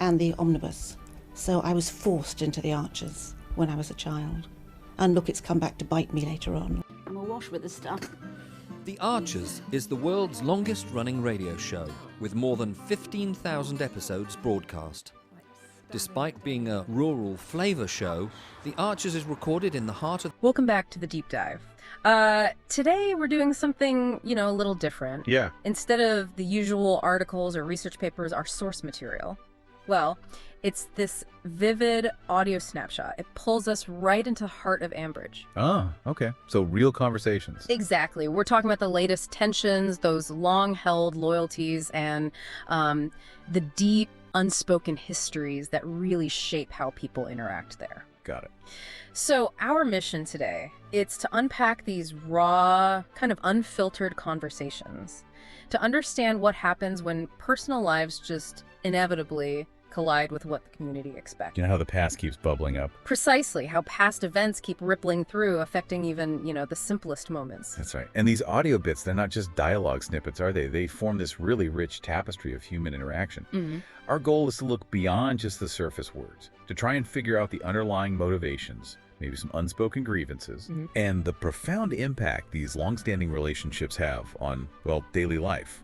and the omnibus. So I was forced into the Archers when I was a child. And look, it's come back to bite me later on. I'm awash with this stuff. The Archers is the world's longest-running radio show, with more than 15,000 episodes broadcast. Despite being a rural flavour show, The Archers is recorded in the heart of... Welcome back to the deep dive. Today we're doing something, a little different. Yeah. Instead of the usual articles or research papers, our source material. Well, it's this vivid audio snapshot. It pulls us right into the heart of Ambridge. Oh, okay. So real conversations. Exactly. We're talking about the latest tensions, those long-held loyalties, and the deep, unspoken histories that really shape how people interact there. Got it. So our mission today, it's to unpack these raw, kind of unfiltered conversations, to understand what happens when personal lives just inevitably collide with what the community expects. You know how the past keeps bubbling up? Precisely, how past events keep rippling through, affecting even, the simplest moments. That's right. And these audio bits, they're not just dialogue snippets, are they? They form this really rich tapestry of human interaction. Mm-hmm. Our goal is to look beyond just the surface words, to try and figure out the underlying motivations, maybe some unspoken grievances, and the profound impact these long-standing relationships have on, well, daily life.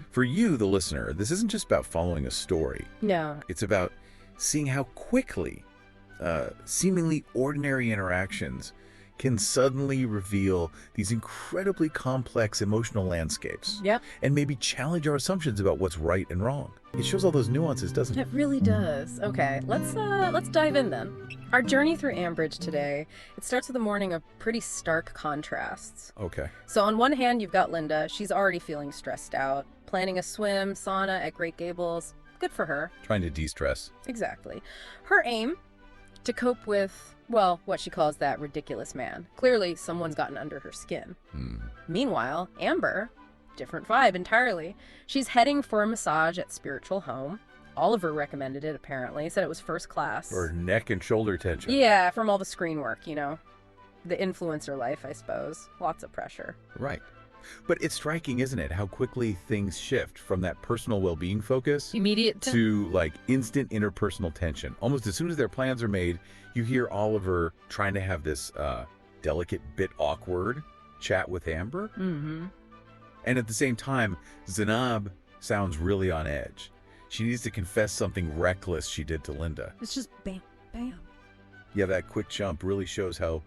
For you, the listener, this isn't just about following a story. No. It's about seeing how quickly seemingly ordinary interactions can suddenly reveal these incredibly complex emotional landscapes. Yep. And maybe challenge our assumptions about what's right and wrong. It shows all those nuances, doesn't it? It really does. Okay, let's dive in then. Our journey through Ambridge today, it starts with a morning of pretty stark contrasts. Okay. So on one hand, you've got Linda. She's already feeling stressed out, planning a swim, sauna at Great Gables. Good for her. Trying to de-stress. Exactly. Her aim, to cope with, well, what she calls that ridiculous man. Clearly, someone's gotten under her skin. Meanwhile, Amber, different vibe entirely. She's heading for a massage at Spiritual Home. Oliver recommended it, apparently. Said it was first class. Or neck and shoulder tension. Yeah, from all the screen work, the influencer life, I suppose. Lots of pressure. Right. But it's striking, isn't it, how quickly things shift from that personal well-being focus Immediate to like instant interpersonal tension. Almost as soon as their plans are made, you hear Oliver trying to have this delicate, bit awkward chat with Amber. Mm-hmm. And at the same time, Zanab sounds really on edge. She needs to confess something reckless she did to Linda. It's just bam, bam. Yeah, that quick jump really shows how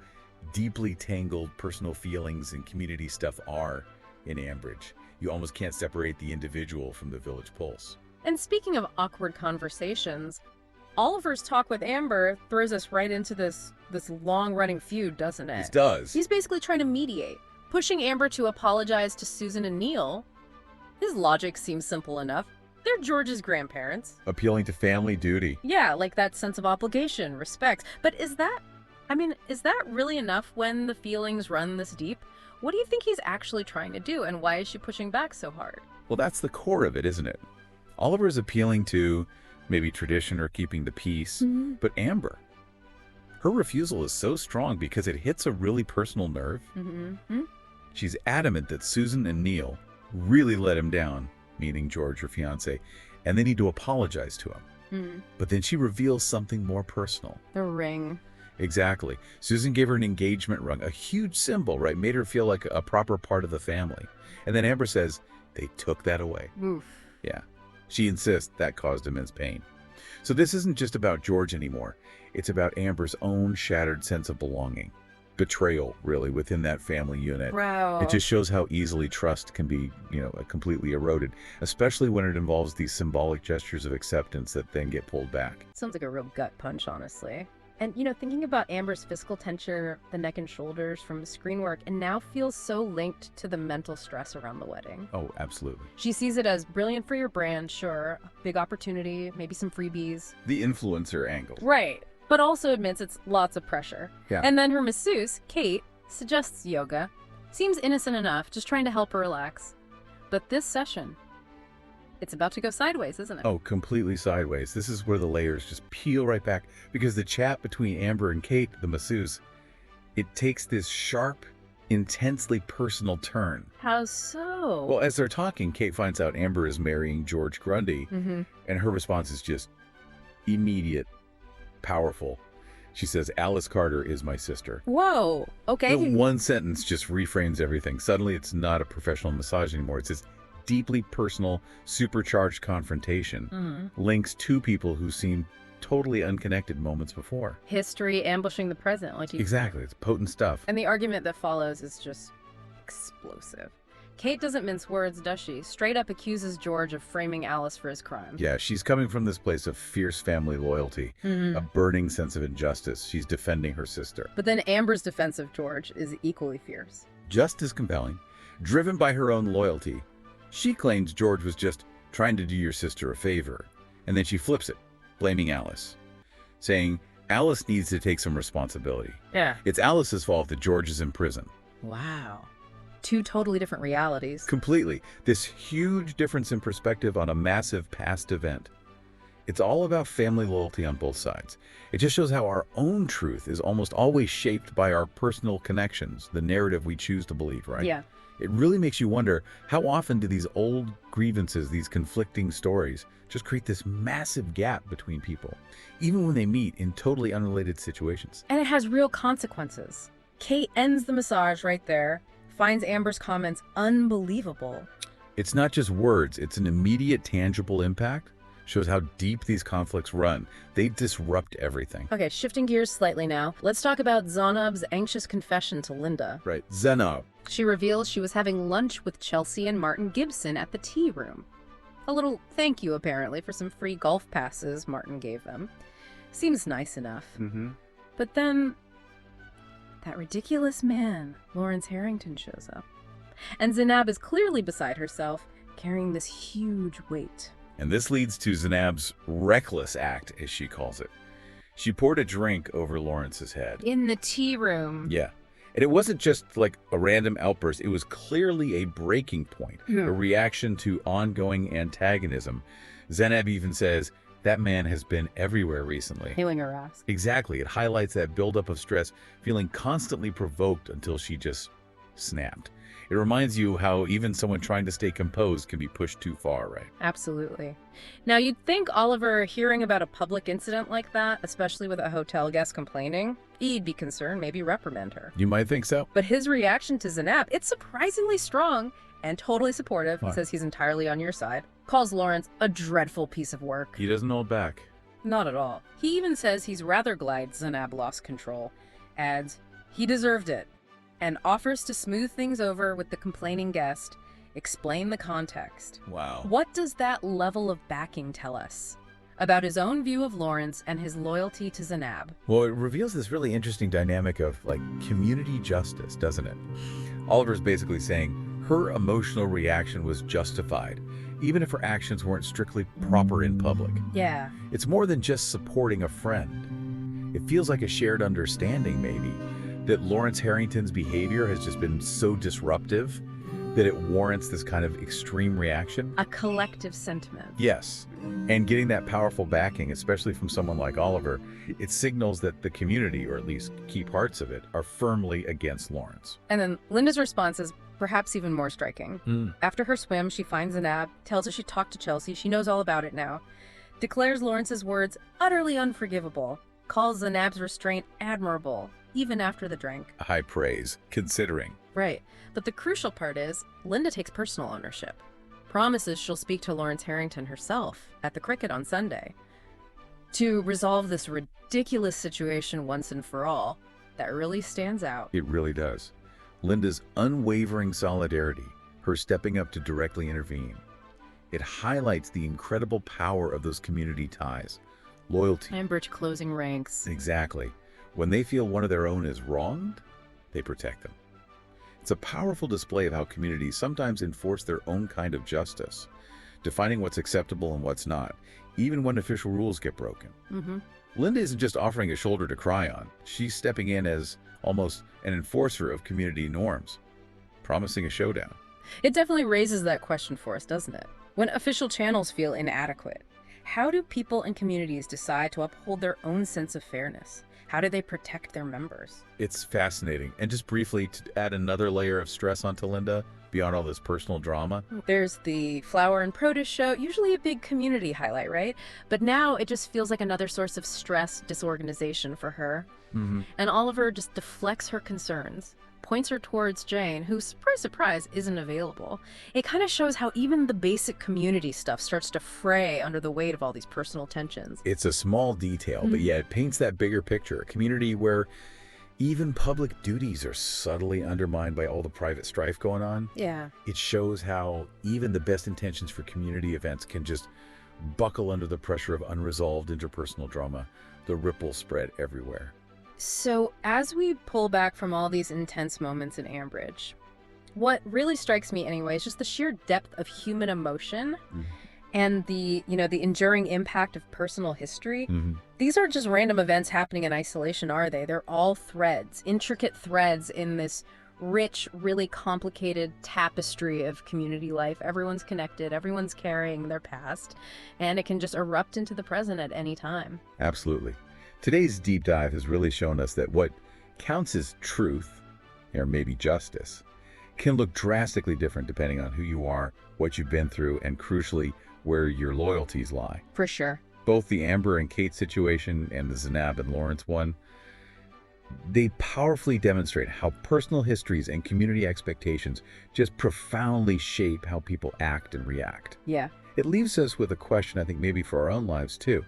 deeply tangled personal feelings and community stuff are in Ambridge. You almost can't separate the individual from the village pulse. And speaking of awkward conversations, Oliver's talk with Amber throws us right into this long-running feud, doesn't it? It does. He's basically trying to mediate, pushing Amber to apologize to Susan and Neil. His logic seems simple enough. They're George's grandparents. Appealing to family duty. Yeah, like that sense of obligation, respect. But is that really enough when the feelings run this deep? What do you think he's actually trying to do, and why is she pushing back so hard? Well, that's the core of it, isn't it? Oliver is appealing to maybe tradition or keeping the peace, but Amber, her refusal is so strong because it hits a really personal nerve. She's adamant that Susan and Neil really let him down, meaning George, her fiance, and they need to apologize to him. But then she reveals something more personal. The ring. Exactly. Susan gave her an engagement ring, a huge symbol, right? Made her feel like a proper part of the family. And then Amber says, they took that away. Oof. Yeah. She insists that caused immense pain. So this isn't just about George anymore. It's about Amber's own shattered sense of belonging. Betrayal, really, within that family unit. Wow. It just shows how easily trust can be, completely eroded, especially when it involves these symbolic gestures of acceptance that then get pulled back. Sounds like a real gut punch, honestly. And, thinking about Amber's physical tension, the neck and shoulders from the screen work, and now feels so linked to the mental stress around the wedding. Oh, absolutely. She sees it as brilliant for your brand, sure, big opportunity, maybe some freebies. The influencer angle. Right, but also admits it's lots of pressure. Yeah. And then her masseuse, Kate, suggests yoga. Seems innocent enough, just trying to help her relax. But this session, it's about to go sideways, isn't it? Oh, completely sideways. This is where the layers just peel right back, because the chat between Amber and Kate, the masseuse, it takes this sharp, intensely personal turn. How so? Well, as they're talking, Kate finds out Amber is marrying George Grundy, and her response is just, immediate, powerful. She says, Alice Carter is my sister. Whoa, okay. The one sentence just reframes everything. Suddenly it's not a professional massage anymore. It's this deeply personal, supercharged confrontation. Links two people who seemed totally unconnected moments before. History ambushing the present. Exactly. It's potent stuff. And the argument that follows is just explosive. Kate doesn't mince words, does she? Straight up accuses George of framing Alice for his crime. Yeah, she's coming from this place of fierce family loyalty, a burning sense of injustice. She's defending her sister. But then Amber's defense of George is equally fierce. Just as compelling. Driven by her own loyalty, she claims George was just trying to do your sister a favor. And then she flips it, blaming Alice, saying Alice needs to take some responsibility. Yeah. It's Alice's fault that George is in prison. Wow. Two totally different realities. Completely. This huge difference in perspective on a massive past event. It's all about family loyalty on both sides. It just shows how our own truth is almost always shaped by our personal connections, the narrative we choose to believe, right? Yeah. It really makes you wonder, how often do these old grievances, these conflicting stories, just create this massive gap between people, even when they meet in totally unrelated situations? And it has real consequences. Kate ends the massage right there, finds Amber's comments unbelievable. It's not just words, it's an immediate, tangible impact. Shows how deep these conflicts run. They disrupt everything. Okay, shifting gears slightly now. Let's talk about Zanab's anxious confession to Linda. Right, Zanab. She reveals she was having lunch with Chelsea and Martin Gibson at the tea room. A little thank you, apparently, for some free golf passes Martin gave them. Seems nice enough. But then that ridiculous man, Lawrence Harrington, shows up. And Zanab is clearly beside herself, carrying this huge weight. And this leads to Zanab's reckless act, as she calls it. She poured a drink over Lawrence's head. In the tea room. Yeah. And it wasn't just like a random outburst. It was clearly a breaking point, a reaction to ongoing antagonism. Zanab even says, that man has been everywhere recently. Hailing her ass. Exactly. It highlights that buildup of stress, feeling constantly provoked until she just snapped. It reminds you how even someone trying to stay composed can be pushed too far, right? Absolutely. Now, you'd think Oliver, hearing about a public incident like that, especially with a hotel guest complaining, he'd be concerned, maybe reprimand her. You might think so. But his reaction to Zanab, it's surprisingly strong and totally supportive. What? He says he's entirely on your side. Calls Lawrence a dreadful piece of work. He doesn't hold back. Not at all. He even says he's rather glad Zanab lost control. Adds, he deserved it. And offers to smooth things over with the complaining guest, explain the context. Wow. What does that level of backing tell us about his own view of Lawrence and his loyalty to Zanab? Well, it reveals this really interesting dynamic of like community justice, doesn't it? Oliver's basically saying her emotional reaction was justified, even if her actions weren't strictly proper in public. Yeah. It's more than just supporting a friend. It feels like a shared understanding, maybe, that Lawrence Harrington's behavior has just been so disruptive that it warrants this kind of extreme reaction. A collective sentiment. Yes. And getting that powerful backing, especially from someone like Oliver, it signals that the community, or at least key parts of it, are firmly against Lawrence. And then Linda's response is perhaps even more striking. After her swim, she finds Zanab, tells her she talked to Chelsea, she knows all about it now, declares Lawrence's words utterly unforgivable, calls Zanab's restraint admirable, even after the drink. A high praise, considering. Right. But the crucial part is, Linda takes personal ownership. Promises she'll speak to Lawrence Harrington herself at the cricket on Sunday to resolve this ridiculous situation once and for all. That really stands out. It really does. Linda's unwavering solidarity, her stepping up to directly intervene. It highlights the incredible power of those community ties. Loyalty. And Birch closing ranks. Exactly. When they feel one of their own is wronged, they protect them. It's a powerful display of how communities sometimes enforce their own kind of justice, defining what's acceptable and what's not, even when official rules get broken. Linda isn't just offering a shoulder to cry on. She's stepping in as almost an enforcer of community norms, promising a showdown. It definitely raises that question for us, doesn't it? When official channels feel inadequate, How do people and communities decide to uphold their own sense of fairness? How do they protect their members? It's fascinating. And just briefly, to add another layer of stress onto Linda, beyond all this personal drama. There's the flower and produce show, usually a big community highlight, right? But now it just feels like another source of stress, disorganization for her. And Oliver just deflects her concerns, points her towards Jane, who, surprise, surprise, isn't available. It kind of shows how even the basic community stuff starts to fray under the weight of all these personal tensions. It's a small detail, but yeah, it paints that bigger picture. A community where even public duties are subtly undermined by all the private strife going on. Yeah. It shows how even the best intentions for community events can just buckle under the pressure of unresolved interpersonal drama. The ripples spread everywhere. So as we pull back from all these intense moments in Ambridge, what really strikes me anyway is just the sheer depth of human emotion and the enduring impact of personal history. These aren't just random events happening in isolation, are they? They're all threads, intricate threads in this rich, really complicated tapestry of community life. Everyone's connected, everyone's carrying their past, and it can just erupt into the present at any time. Absolutely. Today's deep dive has really shown us that what counts as truth, or maybe justice, can look drastically different depending on who you are, what you've been through, and crucially, where your loyalties lie. For sure. Both the Amber and Kate situation and the Zanab and Lawrence one, they powerfully demonstrate how personal histories and community expectations just profoundly shape how people act and react. Yeah. It leaves us with a question, I think, maybe for our own lives too.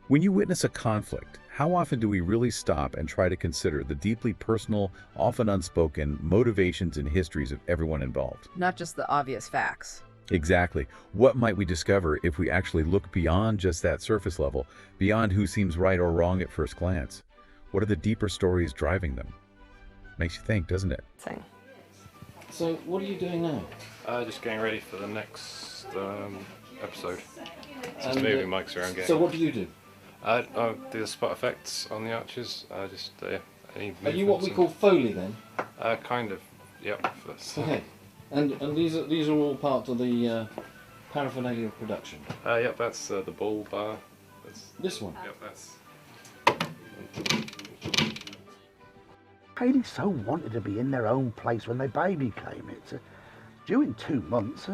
When you witness a conflict, how often do we really stop and try to consider the deeply personal, often unspoken motivations and histories of everyone involved? Not just the obvious facts. Exactly. What might we discover if we actually look beyond just that surface level, beyond who seems right or wrong at first glance? What are the deeper stories driving them? Makes you think, doesn't it? So, what are you doing now? Just getting ready for the next episode. Just And, moving mics around. So, what do you do? I do the spot effects on the archers. Any Are you what we movements call Foley then? and- kind of. Yep. That's, Okay. And these are all part of the paraphernalia of production. Yep. That's the bull bar. That's, This one. yep. That's. Haley so wanted to be in their own place when their baby came. It's due in 2 months.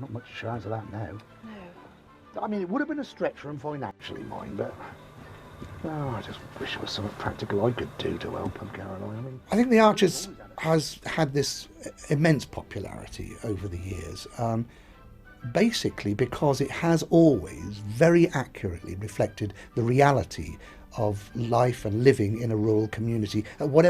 Not much chance of that now. No. I mean, it would have been a stretch for them financially, mind, but I just wish there was something practical I could do to help them, Caroline. I mean, I think The Archers has had this immense popularity over the years, basically because it has always very accurately reflected the reality of life and living in a rural community, whatever